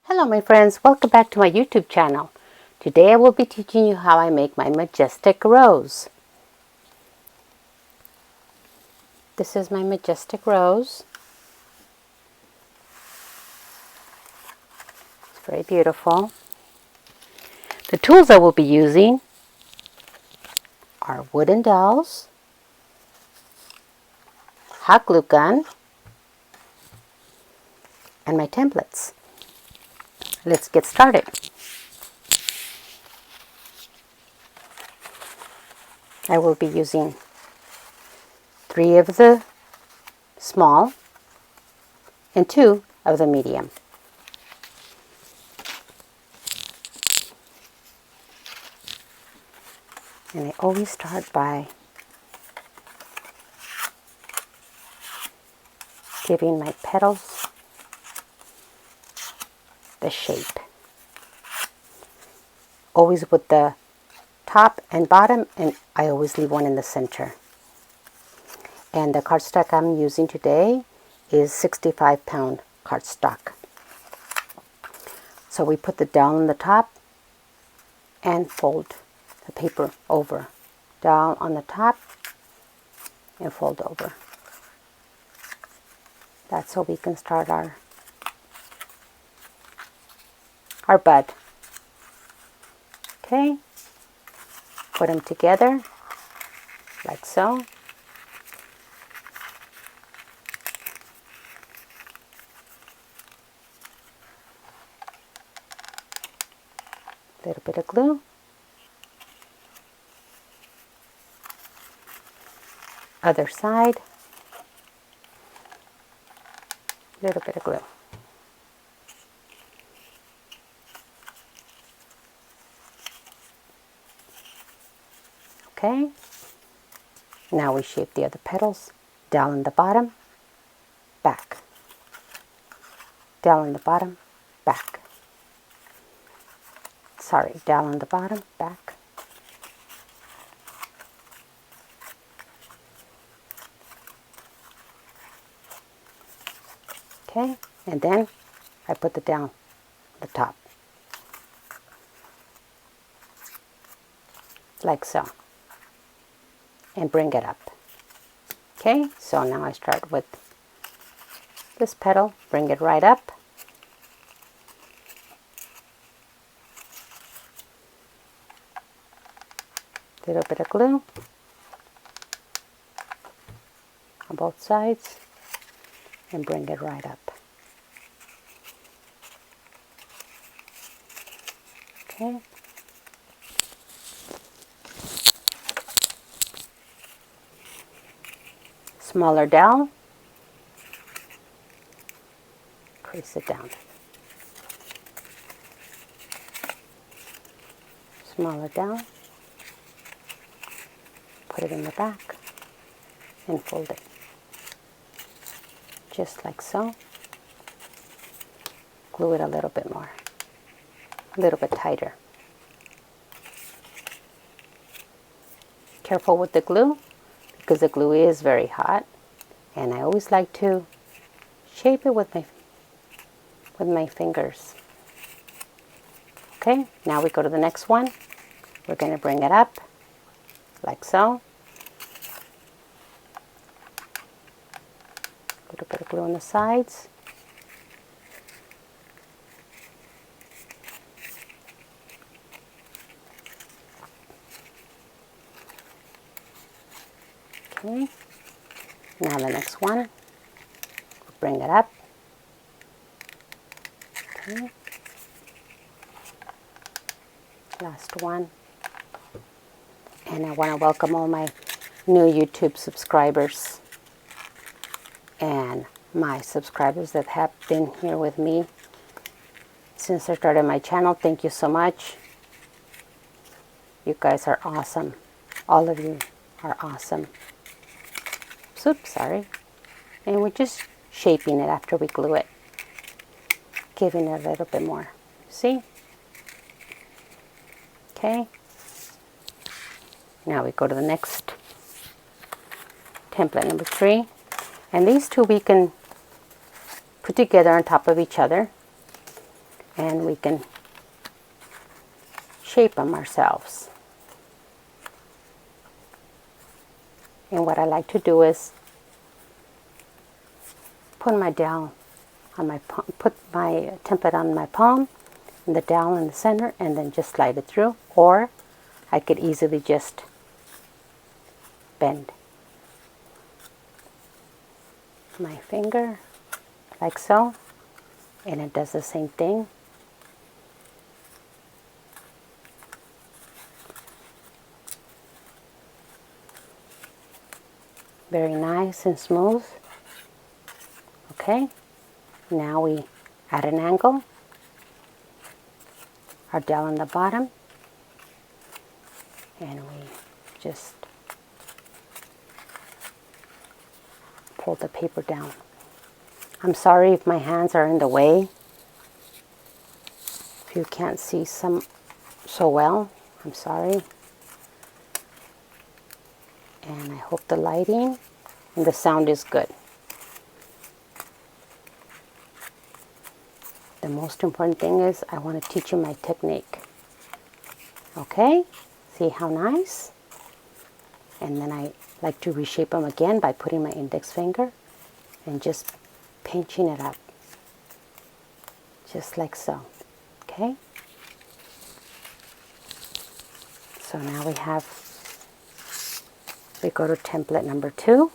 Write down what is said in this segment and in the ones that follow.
Hello my friends, welcome back to my YouTube channel. Today I will be teaching you how I make my Majestic Rose. This is my Majestic Rose. It's very beautiful. The tools I will be using are wooden dowels, hot glue gun, and my templates. Let's get started. I will be using 3 of the small and 2 of the medium. And I always start by giving my petals the shape. Always with the top and bottom, and I always leave one in the center. And the cardstock I'm using today is 65-pound cardstock. So we put the dowel on the top and fold the paper over. Dowel on the top and fold over. That's how we can start our bud. Okay, put them together like so. A little bit of glue. Other side. A little bit of glue. Okay, now we shape the other petals. Dowel in the bottom, back. Dowel in the bottom, back. Sorry, dowel in the bottom, back. Okay, and then I put the down the top. Like so. And bring it up. Okay, so now I start with this petal, bring it right up. Little bit of glue on both sides and bring it right up. Okay. Smaller dowel, crease it down. Smaller dowel, put it in the back and fold it. Just like so. Glue it a little bit more, a little bit tighter. Careful with the glue, because the glue is very hot, and I always like to shape it with my fingers. Okay, now we go to the next one. We're going to bring it up like so. A little bit of glue on the sides. Okay, now the next one, bring it up. Okay, last one. And I want to welcome all my new YouTube subscribers and my subscribers that have been here with me since I started my channel. Thank you so much. You guys are awesome. All of you are awesome. Oops, sorry. And we're just shaping it after we glue it. Giving it a little bit more. See? Okay. Now we go to the next template, number 3. And these two we can put together on top of each other. and we can shape them ourselves. And what I like to do is put my dowel on my put my template on my palm and the dowel in the center, and then just slide it through. Or I could easily just bend my finger like so, and it does the same thing. Very nice and smooth. Okay, now we add an angle, our dowel on the bottom, and we just pull the paper down. I'm sorry if my hands are in the way. If you can't see so well, I'm sorry. And I hope the lighting and the sound is good. The most important thing is I want to teach you my technique. Okay? See how nice? And then I like to reshape them again by putting my index finger and just pinching it up. Just like so. Okay? So now we go to template number 2.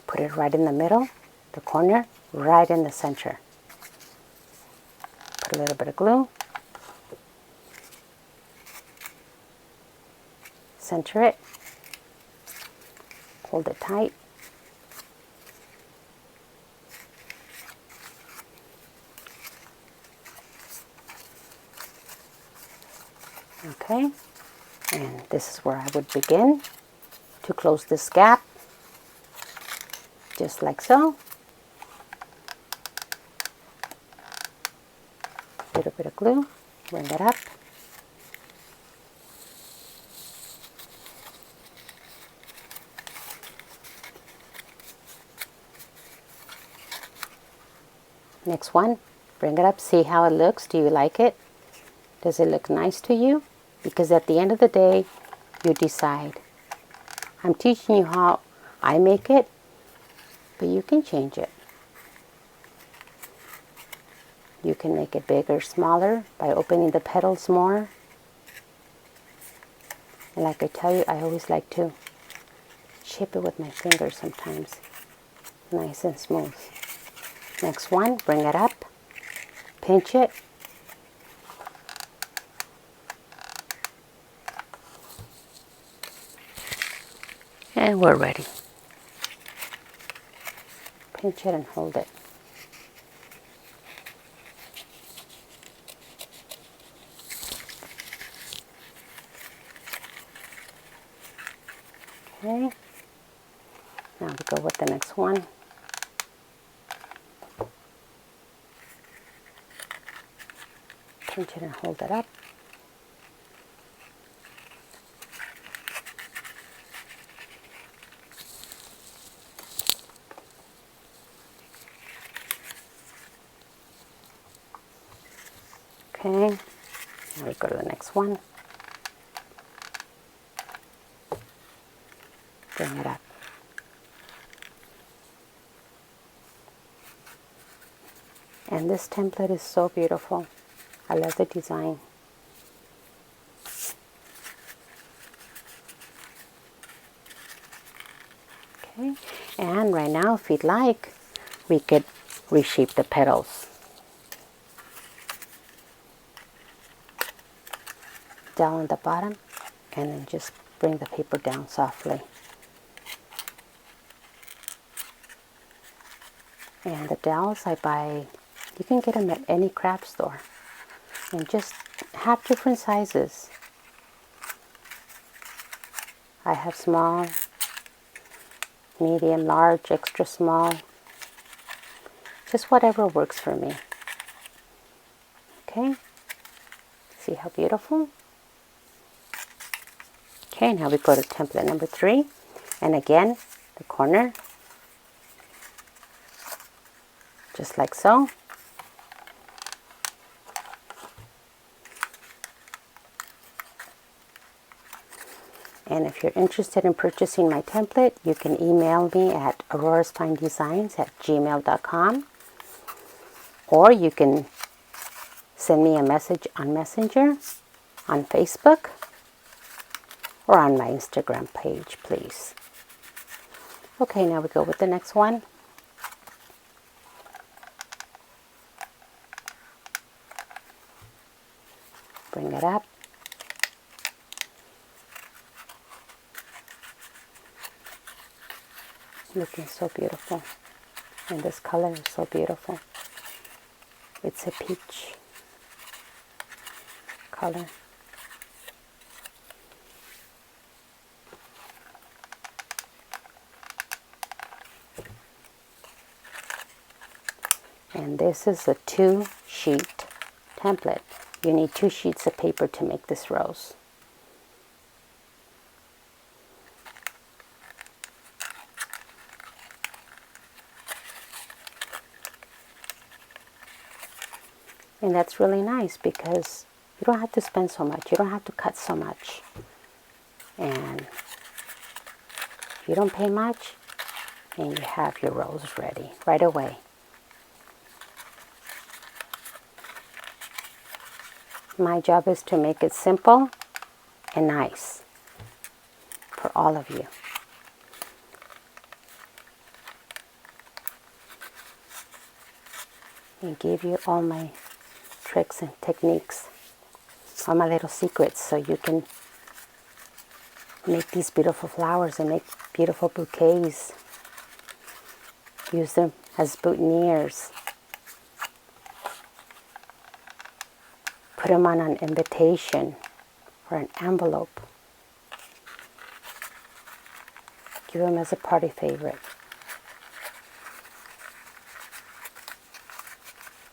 Put it right in the middle, the corner, right in the center. Put a little bit of glue. Center it. Hold it tight. Okay, and this is where I would begin to close this gap, just like so. A little bit of glue, bring it up. Next one, bring it up, see how it looks. Do you like it? Does it look nice to you? Because at the end of the day, you decide. I'm teaching you how I make it, but you can change it. You can make it bigger, smaller by opening the petals more. And like I tell you, I always like to shape it with my fingers sometimes. Nice and smooth. Next one, bring it up, pinch it. And we're ready. Pinch it and hold it. Okay. Now we go with the next one. Pinch it and hold it up. Okay, now we go to the next one. Bring it up. And this template is so beautiful. I love the design. Okay, and right now, if you'd like, we could reshape the petals. Down on the bottom, and then just bring the paper down softly. And the dowels I buy, you can get them at any craft store, and just have different sizes. I have small, medium, large, extra small, just whatever works for me. Okay, see how beautiful? Okay, now we go to template number 3, and again, the corner, just like so. And if you're interested in purchasing my template, you can email me at aurorasfinedesigns@gmail.com, or you can send me a message on Messenger, on Facebook, or on my Instagram page, please. Okay, now we go with the next one. Bring it up. Looking so beautiful, and this color is so beautiful. It's a peach color. And this is a 2-sheet template. You need 2 sheets of paper to make this rose. And that's really nice because you don't have to spend so much. You don't have to cut so much. And you don't pay much, and you have your rose ready right away. My job is to make it simple and nice for all of you. And give you all my tricks and techniques, all my little secrets, so you can make these beautiful flowers and make beautiful bouquets. Use them as boutonnieres. Put them on an invitation or an envelope. Give them as a party favorite.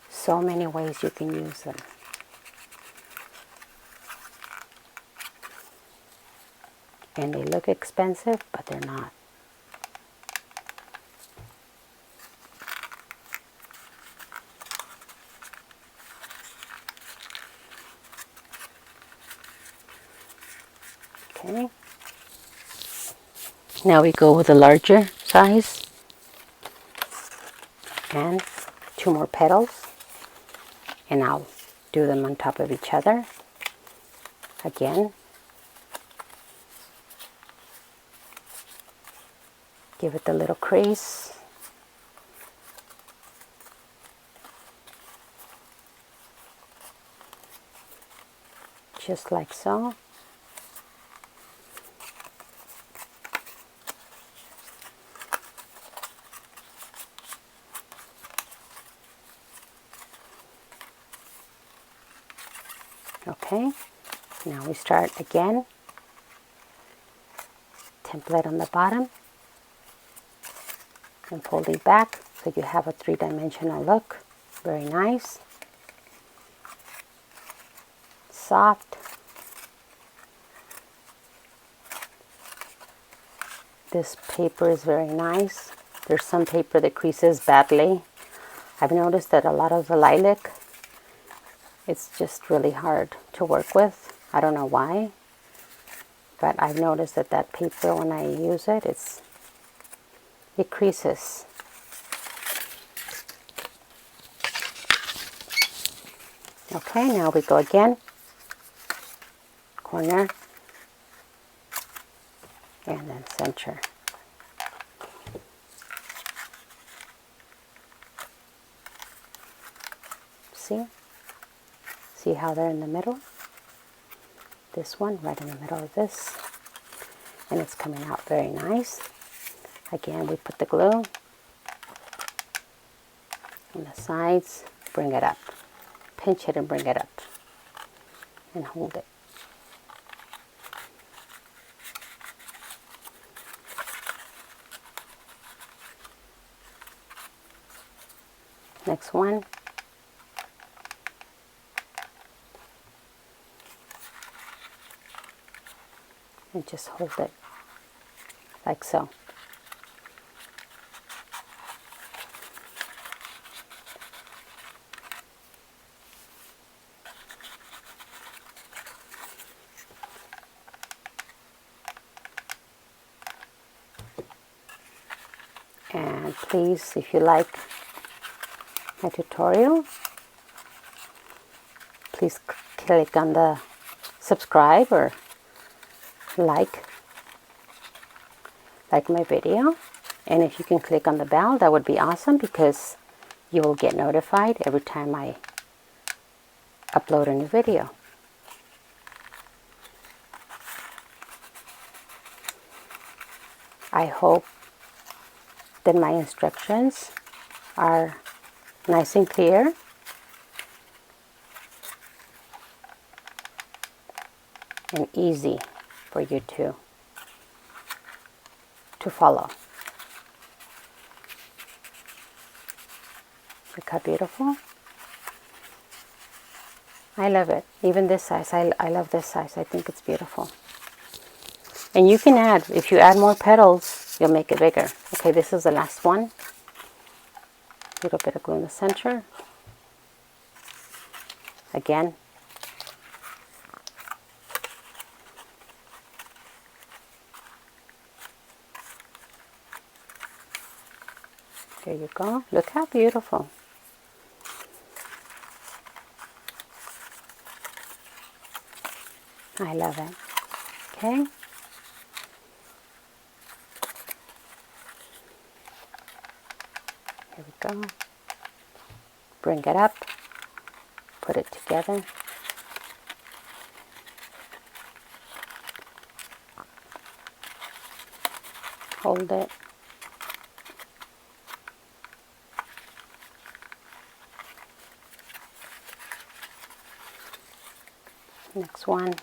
So many ways you can use them. And they look expensive, but they're not. Okay. Now we go with a larger size. And 2 more petals. And I'll do them on top of each other. Again. Give it the little crease. Just like so. Okay, now we start again. Template on the bottom. And folding back so you have a 3-dimensional look. Very nice. Soft. This paper is very nice. There's some paper that creases badly. I've noticed that a lot of the lilac, it's just really hard to work with. I don't know why, but I've noticed that that paper, when I use it, it creases. Okay, now we go again. Corner. And then center. See? See how they're in the middle? This one right in the middle of this. And it's coming out very nice. Again, we put the glue on the sides, bring it up. Pinch it and bring it up. And hold it. Next one. And just hold it like so. And please, if you like my tutorial, please click on the subscribe or like my video. And if you can click on the bell, that would be awesome, because you will get notified every time I upload a new video. I hope that my instructions are nice and clear. And easy for you to follow. Look how beautiful. I love it. Even this size, I love this size. I think it's beautiful. And you can add, if you add more petals, you'll make it bigger. Okay, this is the last one. A little bit of glue in the center. Again. There you go. Look how beautiful. I love it. Okay. Here we go. Bring it up. Put it together. Hold it. Next one.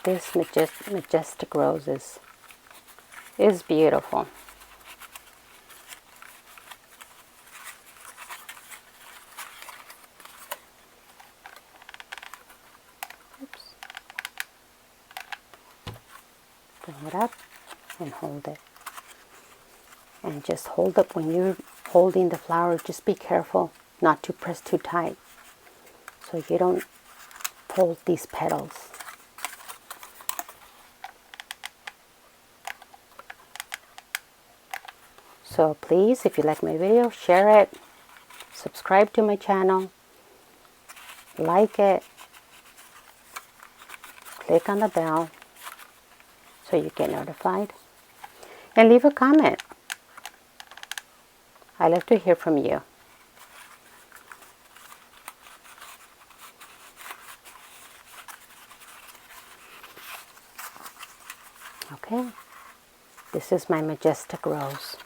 This Majestic Rose is beautiful. Oops. Bring it up and hold it. And just hold up when you're holding the flower. Just be careful not to press too tight, so you don't fold these petals. So please, if you like my video, share it, subscribe to my channel, like it, click on the bell so you get notified, and leave a comment. I love to hear from you. Okay, this is my Majestic Rose.